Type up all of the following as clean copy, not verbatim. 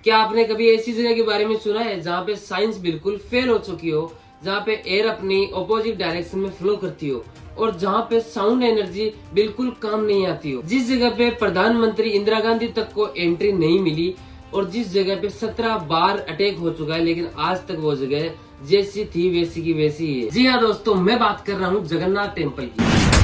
क्या आपने कभी ऐसी जगह के बारे में सुना है जहाँ पे साइंस बिल्कुल फेल हो चुकी हो, जहाँ पे एयर अपनी ऑपोजिट डायरेक्शन में फ्लो करती हो और जहाँ पे साउंड एनर्जी बिल्कुल काम नहीं आती हो, जिस जगह पे प्रधानमंत्री इंदिरा गांधी तक को एंट्री नहीं मिली और जिस जगह पे 17 बार अटैक हो चुका है, लेकिन आज तक वो जगह जैसी थी वैसी की वैसी ही है। जी हाँ दोस्तों, मैं बात कर रहा हूँ जगन्नाथ टेम्पल की,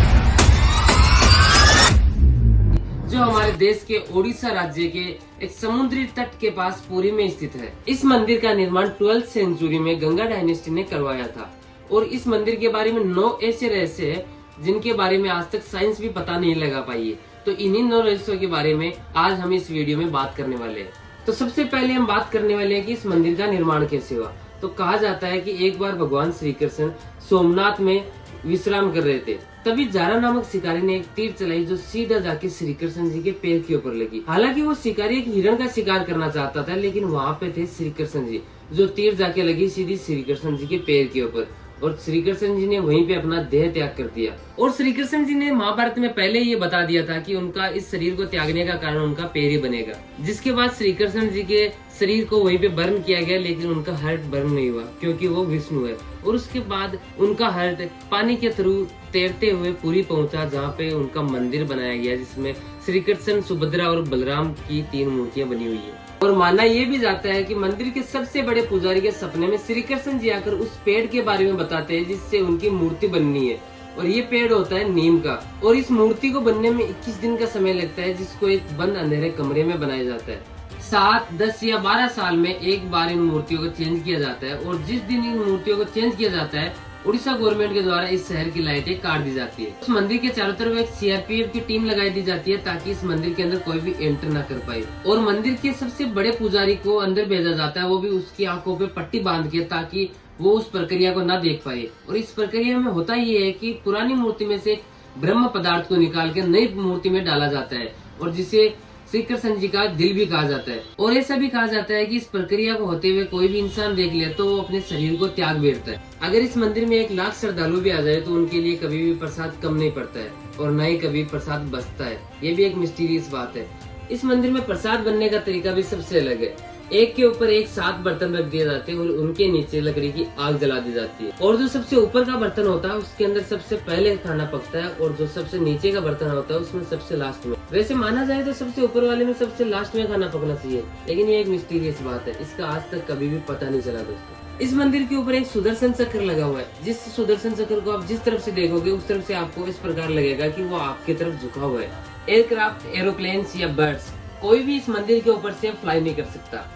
जो हमारे देश के ओडिशा राज्य के एक समुद्री तट के पास पुरी में स्थित है। इस मंदिर का निर्माण 12th सेंचुरी में गंगा डायनेस्टी ने करवाया था और इस मंदिर के बारे में 9 ऐसे रहस्य हैं जिनके बारे में आज तक साइंस भी पता नहीं लगा पाई है। तो इन्हीं 9 रहस्यों के बारे में आज हम इस वीडियो में बात करने वाले हैं। तो सबसे पहले हम बात करने वाले हैं कि इस मंदिर का निर्माण कैसे हुआ। तो कहा जाता है कि एक बार भगवान श्री कृष्ण सोमनाथ में विश्राम कर रहे थे, तभी जारा नामक शिकारी ने एक तीर चलाई जो सीधा जाके श्री कृष्ण जी के पैर के ऊपर लगी। हालांकि वो शिकारी एक हिरण का शिकार करना चाहता था, लेकिन वहाँ पे थे श्री कृष्ण जी, जो तीर जाके लगी सीधी श्री कृष्ण जी के पैर के ऊपर और श्री कृष्ण जी ने वहीं पे अपना देह त्याग कर दिया। और श्री कृष्ण जी ने महाभारत में पहले ये बता दिया था कि उनका इस शरीर को त्यागने का कारण उनका पैर ही बनेगा। जिसके बाद श्री कृष्ण जी के शरीर को वहीं पे बर्न किया गया, लेकिन उनका हार्ट बर्न नहीं हुआ क्योंकि वो विष्णु है। और उसके बाद उनका हार्ट पानी के थ्रू तैरते हुए पुरी पहुंचा, जहाँ पे उनका मंदिर बनाया गया, जिसमें श्री कृष्ण, सुभद्रा और बलराम की 3 मूर्तियां बनी हुई है। और माना ये भी जाता है कि मंदिर के सबसे बड़े पुजारी के सपने में श्री कृष्ण जी आकर उस पेड़ के बारे में बताते हैं जिससे उनकी मूर्ति बननी है, और ये पेड़ होता है नीम का। और इस मूर्ति को बनने में 21 दिन का समय लगता है, जिसको एक बंद अंधेरे कमरे में बनाया जाता है। 7, 10 या 12 साल में एक बार इन मूर्तियों को चेंज किया जाता है, और जिस दिन इन मूर्तियों को चेंज किया जाता है उड़ीसा गवर्नमेंट के द्वारा इस शहर की लाइटें काट दी जाती है। उस मंदिर के चारों तरफ एक सीआरपीएफ की टीम लगाई दी जाती है ताकि इस मंदिर के अंदर कोई भी एंटर ना कर पाए। और मंदिर के सबसे बड़े पुजारी को अंदर भेजा जाता है, वो भी उसकी आंखों पे पट्टी बांध के, ताकि वो उस प्रक्रिया को ना देख पाए। और इस प्रक्रिया में होता ये है कि पुरानी मूर्ति में से ब्रह्म पदार्थ को निकाल के नई मूर्ति में डाला जाता है, और जिसे श्री कृष्ण जी का दिल भी कहा जाता है। और ऐसा भी कहा जाता है कि इस प्रक्रिया को होते हुए कोई भी इंसान देख ले तो वो अपने शरीर को त्याग बैठता है। अगर इस मंदिर में 1 लाख श्रद्धालु भी आ जाए तो उनके लिए कभी भी प्रसाद कम नहीं पड़ता है और न ही कभी प्रसाद बचता है। ये भी एक मिस्टीरियस बात है। इस मंदिर में प्रसाद बनने का तरीका भी सबसे अलग है। एक के ऊपर एक 7 बर्तन रख दिए जाते हैं और उनके नीचे लकड़ी की आग जला दी जाती है। और जो सबसे ऊपर का बर्तन होता है उसके अंदर सबसे पहले खाना पकता है, और जो सबसे नीचे का बर्तन होता है उसमें सबसे लास्ट में। वैसे माना जाए तो सबसे ऊपर वाले में सबसे लास्ट में खाना पकना चाहिए, लेकिन ये एक मिस्टीरियस बात है, इसका आज तक कभी भी पता नहीं चला दोस्तों। इस मंदिर के ऊपर एक सुदर्शन चक्र लगा हुआ है, जिस सुदर्शन चक्र को आप जिस तरफ से देखोगे उस तरफ से आपको इस प्रकार लगेगा कि वो आपकी तरफ झुका हुआ है। एयरक्राफ्ट, एरोप्लेन्स या बर्ड्स कोई भी इस मंदिर के ऊपर से फ्लाई नहीं कर सकता।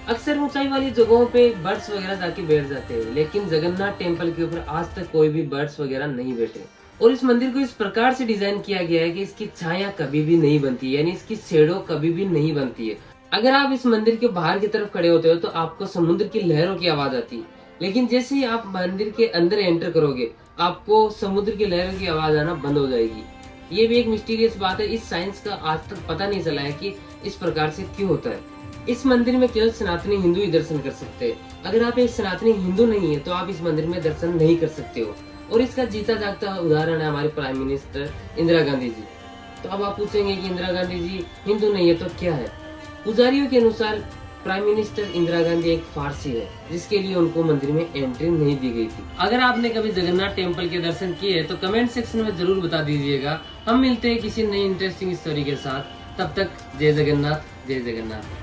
अक्सर ऊंचाई वाली जगहों पे बर्ड्स वगैरह जाके बैठ जाते हैं, लेकिन जगन्नाथ टेम्पल के ऊपर आज तक कोई भी बर्ड्स वगैरह नहीं बैठे। और इस मंदिर को इस प्रकार से डिजाइन किया गया है कि इसकी छाया कभी भी नहीं बनती है, यानी इसकी शेडो कभी भी नहीं बनती है। अगर आप इस मंदिर के बाहर की तरफ खड़े होते हो तो आपको समुद्र की लहरों की आवाज आती है, लेकिन जैसे ही आप मंदिर के अंदर एंटर करोगे आपको समुद्र की लहरों की आवाज आना बंद हो जाएगी। ये भी एक मिस्टीरियस बात है। इस साइंस का आज तक पता नहीं चला है कि इस प्रकार से क्यों होता है। इस मंदिर में केवल सनातनी हिंदू ही दर्शन कर सकते हैं। अगर आप एक सनातनी हिंदू नहीं है तो आप इस मंदिर में दर्शन नहीं कर सकते हो। और इसका जीता जागता उदाहरण है हमारे प्राइम मिनिस्टर इंदिरा गांधी जी। तो अब आप पूछेंगे कि इंदिरा गांधी जी हिंदू नहीं है तो क्या है? पुजारियों के अनुसार प्राइम मिनिस्टर इंदिरा गांधी एक फारसी है, जिसके लिए उनको मंदिर में एंट्री नहीं दी गई थी। अगर आपने कभी जगन्नाथ टेम्पल के दर्शन किए तो कमेंट सेक्शन में जरूर बता दीजिएगा। हम मिलते हैं किसी नई इंटरेस्टिंग स्टोरी के साथ। तब तक जय जगन्नाथ, जय जगन्नाथ।